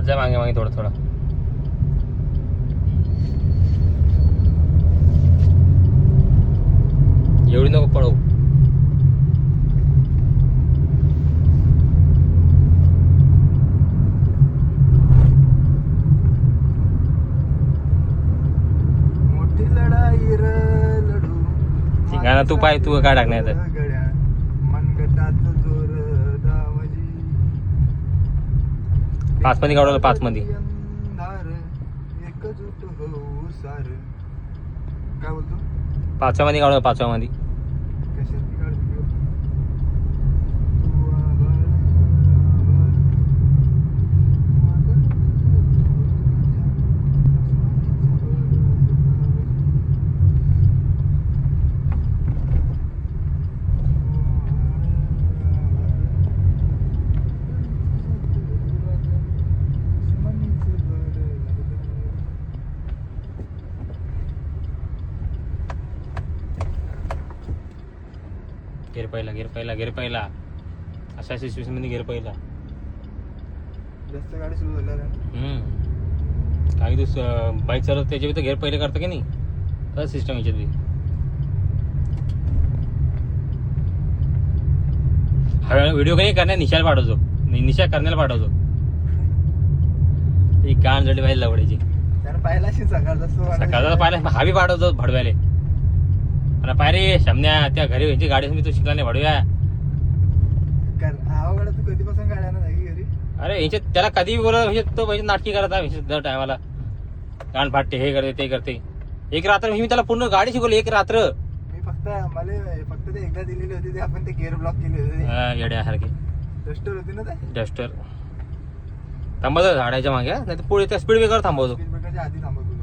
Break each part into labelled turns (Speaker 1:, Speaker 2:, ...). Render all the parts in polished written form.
Speaker 1: आज जा मागे मागे थोडं थोडं. एवढी नको पळवू.
Speaker 2: मोठी लढाई र लढू
Speaker 1: गाणं तू पाय, तू काय टाकणार तर.
Speaker 2: मनगटात जोर दावजी
Speaker 1: 5 मध्ये काढवलं, 5 मध्ये.
Speaker 2: अंधार एकजूट होऊ सार. काय बोलतो
Speaker 1: 5व्या मध्ये काढवलं, 5व्या मध्ये.
Speaker 2: कशाची काढतो
Speaker 1: गेर पहिला, गेर पहिला, गेर पहिला. अशा सिच्युएशन मध्ये गेर पहिला.
Speaker 2: जास्त गाडी सुरू झाल्यावर
Speaker 1: काही तू बाईक चालवत त्याच्या तर गेर पहिले करतं की नाही, तर सिस्टम याच्यात बी. हा व्हिडिओ काही करण्या निशाला पाठवतो, निशा करण्याला पाठवतो. ही कान जडी पाहिजे लवड्याची.
Speaker 2: त्यानं पाहिला असेल
Speaker 1: सकाळचा पाहिला, हा बी पाठवतो भडव्याले. आणि पायरे सामन्या त्या घरी यांची गाडी मी तू शिकला नाही भडव्या.
Speaker 2: गावाकडे तू कधीपासून गाड्या ना जागी घरी.
Speaker 1: अरे यांच्यात त्याला कधी बोलत म्हणजे तो म्हणजे नाटकी करत आहे दर टायमाला. कान फाटते, हे करते ते करते. एक रात्र मी त्याला पूर्ण गाडी शिकवली, एक रात्र.
Speaker 2: मी फक्त ते एकदा दिलेली होती ते आपण ते गेअर ब्लॉक केले होते
Speaker 1: येड्यासारखे.
Speaker 2: डस्टर होती ना ते.
Speaker 1: डस्टर थांबवतो झाडाच्या मागे, नाही तर पुढे त्या स्पीड ब्रेकर थांबवतो.
Speaker 2: स्पीड ब्रेकरच्या आधी थांबवतो तो.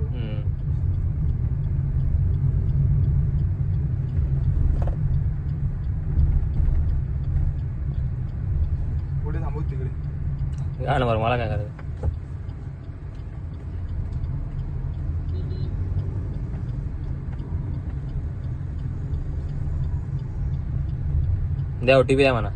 Speaker 2: पुढे थांबवतो तिकडे.
Speaker 1: या ना बरं, मला काय करायचं. द्या OTP द्या म्हणा.